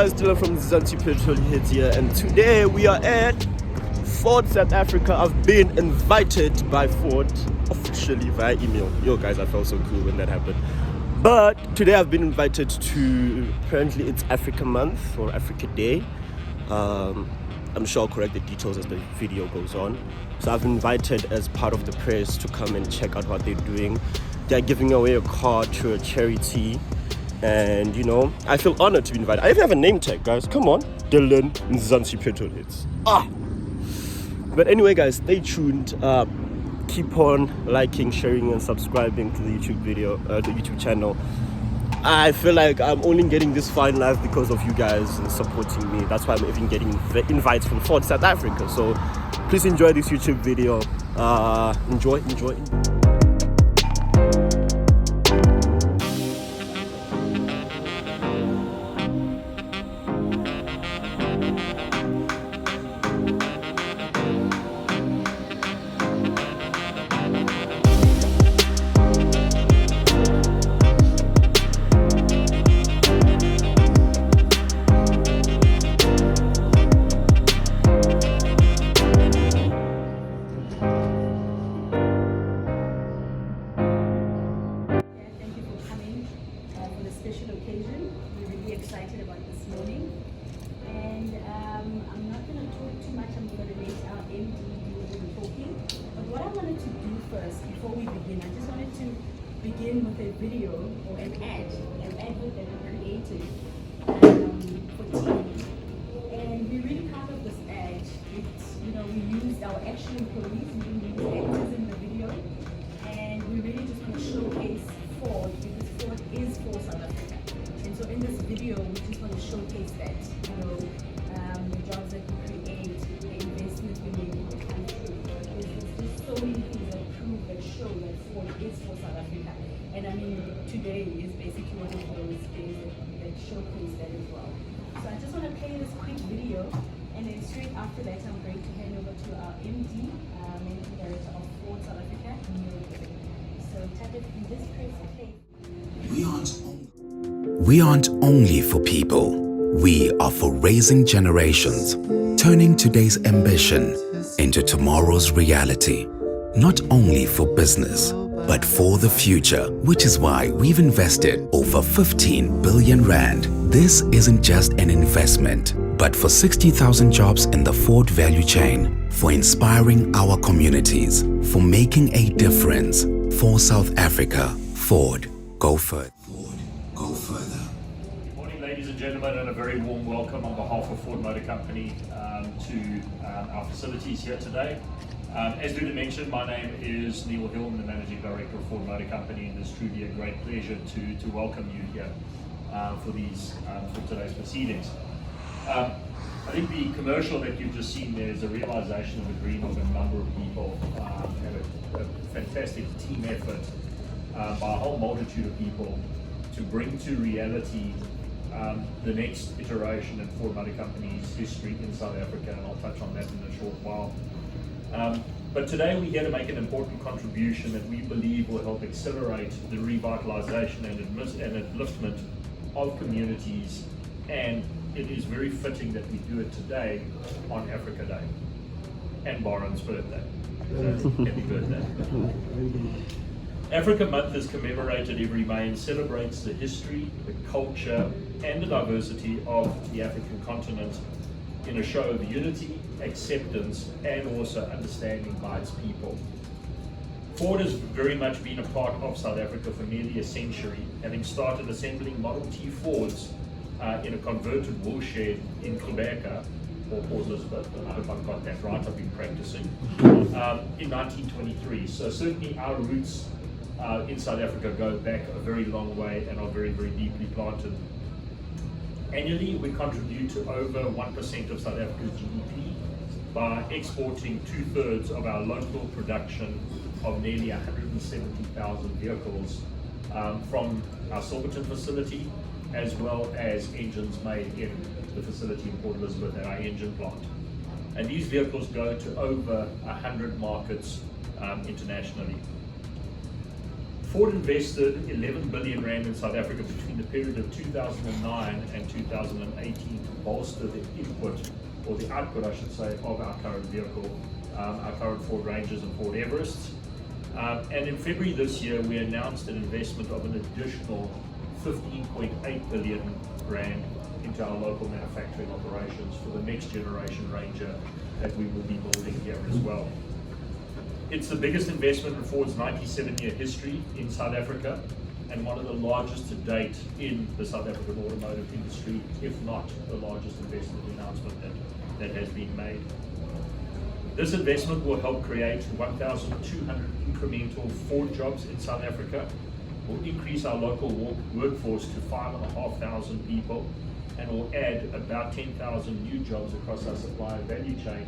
guys, Dylan from Mzansi Petrol Heads here, and today we are at Ford South Africa. I've been invited by Ford officially via email. Yo guys, I felt so cool when that happened. But today I've been invited to, apparently it's Africa Month or Africa Day. I'm sure I'll correct the details as the video goes on. So I've been invited as part of the press to come and check out what they're doing. They're giving away a car to a charity. And you know, I feel honored to be invited. I even have a name tag, guys. Come on. Dylan Mzansi Petrol Hits. But anyway, guys, stay tuned. Keep on liking, sharing, and subscribing to the YouTube video, the YouTube channel. I feel like I'm only getting this far in life because of you guys and supporting me. That's why I'm even getting invites from Ford South Africa. So please enjoy this YouTube video. Enjoy. Special occasion. We're really excited about this morning, and I'm not going to talk too much. I'm going to let our MD do the talking. But what I wanted to do first, before we begin, I just wanted to begin with a video or an advert that we created for TV. And we're really proud of this ad. We used our actual employees, we used actors in the video, and we really just want to showcase Ford, because Ford is for South Africa. And so in this video, we just want to showcase that, the jobs that we create, the investment we make in the country. There's just so many things that prove, that show that Ford is for South Africa. And I mean, today is basically one of those days that showcase that as well. So I just want to play this quick video, and then straight after that, I'm going to hand over to our MD, Managing Director of Ford South Africa, Neil Gibson. So tap it in this press play. We aren't only for people. We are for raising generations, turning today's ambition into tomorrow's reality. Not only for business, but for the future, which is why we've invested over 15 billion rand. This isn't just an investment, but for 60,000 jobs in the Ford value chain, for inspiring our communities, for making a difference. For South Africa, Ford, go further. Ford, go further. Good morning, ladies and gentlemen, and a very warm welcome on behalf of Ford Motor Company to our facilities here today. As Duda mentioned, my name is Neil Hill, I'm the Managing Director of Ford Motor Company, and it's truly a great pleasure to welcome you here for today's proceedings. I think the commercial that you've just seen there is a realization of a dream of a number of people, and a fantastic team effort by a whole multitude of people to bring to reality the next iteration in Ford Motor Company's history in South Africa, and I'll touch on that in a short while. But today we're here to make an important contribution that we believe will help accelerate the revitalization and upliftment of communities, and it is very fitting that we do it today on Africa Day and Baron's birthday. So, happy birthday. Africa Month is commemorated every May and celebrates the history, the culture, and the diversity of the African continent in a show of unity, acceptance, and also understanding by its people. Ford has very much been a part of South Africa for nearly a century, having started assembling Model T Fords in a converted woolshed in Gqeberha, or Port Elizabeth, I hope I've got that right, I've been practicing, in 1923. So certainly our roots in South Africa go back a very long way and are very, very deeply planted. Annually, we contribute to over 1% of South Africa's GDP by exporting 2/3 of our local production of nearly 170,000 vehicles from our Silverton facility, as well as engines made in the facility in Port Elizabeth at our engine plant. And these vehicles go to over 100 markets internationally. Ford invested 11 billion rand in South Africa between the period of 2009 and 2018 to bolster the input, or the output I should say, of our current vehicle, our current Ford Rangers and Ford Everests. And in February this year, we announced an investment of an additional 15.8 billion rand into our local manufacturing operations for the next generation Ranger that we will be building here as well. It's the biggest investment in Ford's 97-year history in South Africa, and one of the largest to date in the South African automotive industry, if not the largest investment announcement that has been made. This investment will help create 1,200 incremental Ford jobs in South Africa, will increase our local workforce to 5,500 people, and will add about 10,000 new jobs across our supplier value chain,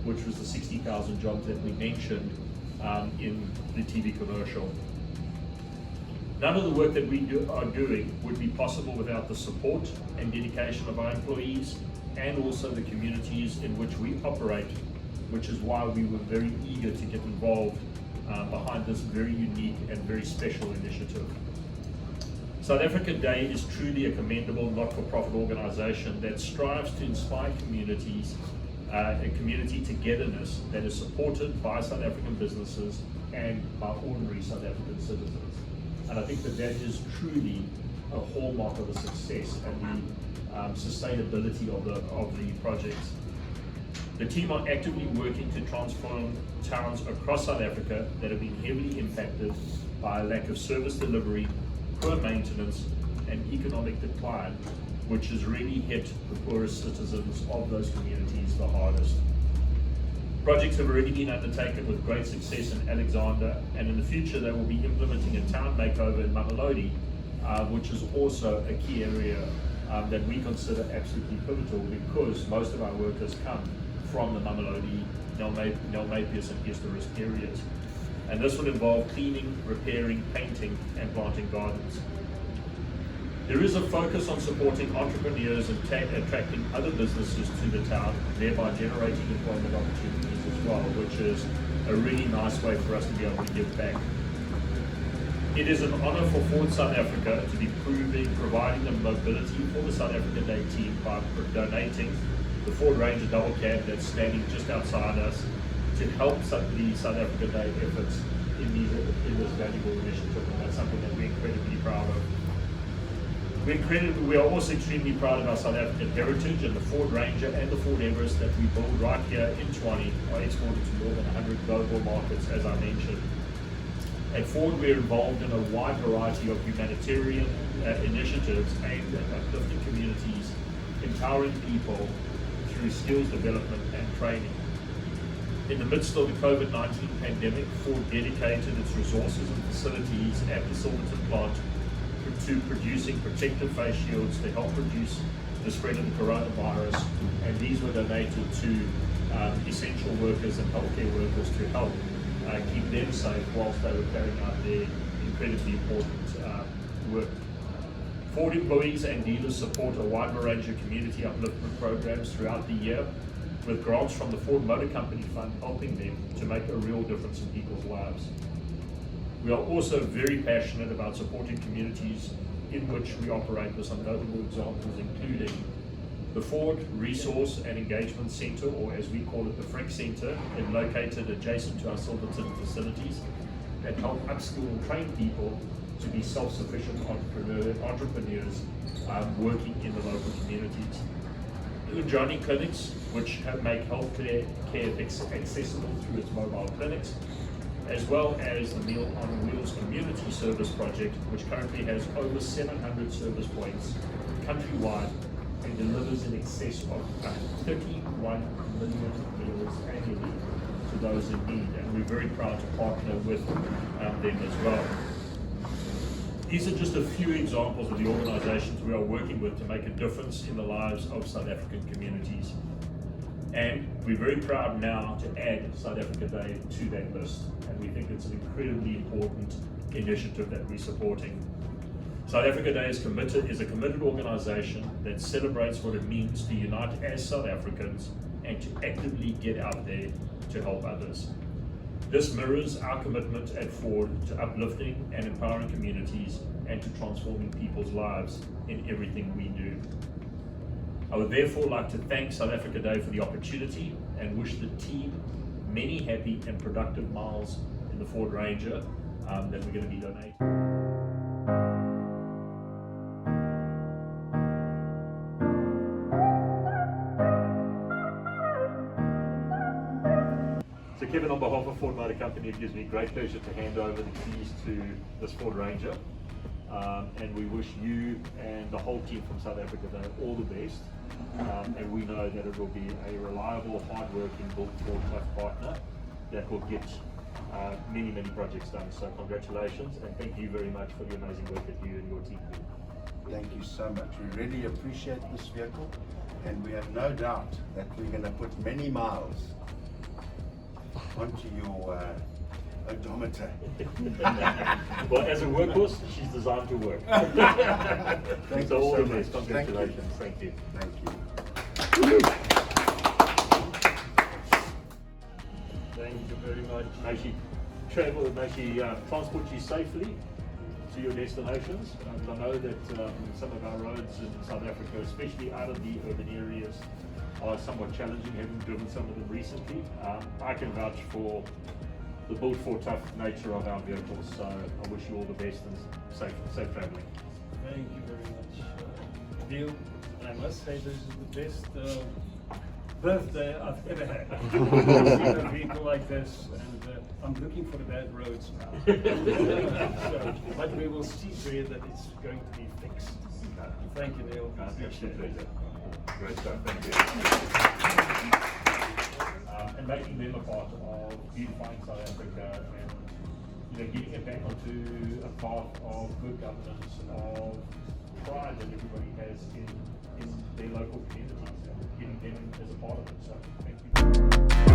which was the 60,000 jobs that we mentioned in the TV commercial. None of the work that we are doing would be possible without the support and dedication of our employees and also the communities in which we operate, which is why we were very eager to get involved behind this very unique and very special initiative. South Africa Day is truly a commendable not-for-profit organisation that strives to inspire communities, a community togetherness that is supported by South African businesses and by ordinary South African citizens. And I think that is truly a hallmark of the success and the sustainability of the projects. The team are actively working to transform towns across South Africa that have been heavily impacted by a lack of service delivery, poor maintenance, and economic decline, which has really hit the poorest citizens of those communities the hardest. Projects have already been undertaken with great success in Alexandra, and in the future they will be implementing a town makeover in Mamelodi, which is also a key area that we consider absolutely pivotal, because most of our workers come from the Mamelodi, Nel-Mapius and Easterist areas. And this will involve cleaning, repairing, painting and planting gardens. There is a focus on supporting entrepreneurs and attracting other businesses to the town, thereby generating employment opportunities as well, which is a really nice way for us to be able to give back. It is an honour for Ford South Africa to be providing the mobility for the South Africa Day team by donating the Ford Ranger double cab that's standing just outside us to help the South Africa Day efforts in this valuable initiative, and that's something that we're incredibly proud of. We are also extremely proud of our South African heritage, and the Ford Ranger and the Ford Everest that we build right here in Tshwane are exported to more than 100 global markets, as I mentioned. At Ford, we're involved in a wide variety of humanitarian initiatives aimed at uplifting communities, empowering people through skills development and training. In the midst of the COVID-19 pandemic, Ford dedicated its resources and facilities at the Silverton plant to producing protective face shields to help reduce the spread of the coronavirus, and these were donated to essential workers and healthcare workers to help keep them safe whilst they were carrying out their incredibly important work. Ford employees and dealers support a wide range of community upliftment programs throughout the year, with grants from the Ford Motor Company Fund helping them to make a real difference in people's lives. We are also very passionate about supporting communities in which we operate, with some notable examples including the Ford Resource and Engagement Centre, or as we call it, the FREC Centre, is located adjacent to our Silverton facilities that help upskill and train people to be self-sufficient entrepreneurs working in the local communities. The Ujani clinics, which make healthcare accessible through its mobile clinics, as well as the Meal on Wheels community service project, which currently has over 700 service points countrywide and delivers in excess of 31 million meals annually to those in need, and we're very proud to partner with them as well. These are just a few examples of the organisations we are working with to make a difference in the lives of South African communities. And we're very proud now to add South Africa Day to that list, and we think it's an incredibly important initiative that we're supporting. South Africa Day is a committed organisation that celebrates what it means to unite as South Africans and to actively get out there to help others. This mirrors our commitment at Ford to uplifting and empowering communities and to transforming people's lives in everything we do. I would therefore like to thank South Africa Day for the opportunity and wish the team many happy and productive miles in the Ford Ranger that we're going to be donating. So Kevin, on behalf of Ford Motor Company, it gives me great pleasure to hand over the keys to this Ford Ranger. And we wish you and the whole team from South Africa Day all the best. And we know that it will be a reliable, hard-working, built Ford tough partner that will get many projects done. So congratulations, and thank you very much for the amazing work that you and your team do. Thank you so much. We really appreciate this vehicle, and we have no doubt that we're going to put many miles onto your odometer. Well, as a workhorse, she's designed to work. Thank So you all so the best. much. Congratulations. Thank you. Thank you. Thank you very much. May she travel, may she transport you safely to your destinations. I know that some of our roads in South Africa, especially out of the urban areas, are somewhat challenging, having driven some of them recently. I can vouch for the built for tough nature of our vehicles, so I wish you all the best and safe travelling. Thank you very much, Bill. And I must say this is the best birthday I've ever had. I've seen a vehicle like this, and I'm looking for the bad roads now. But we will see to it that it's going to be fixed. Thank you, Neil. Great stuff, thank you. And making them a part of beautifying South Africa and getting it back onto a path of good governance, of pride that everybody has in their local communities, and getting them as a part of it. So thank you.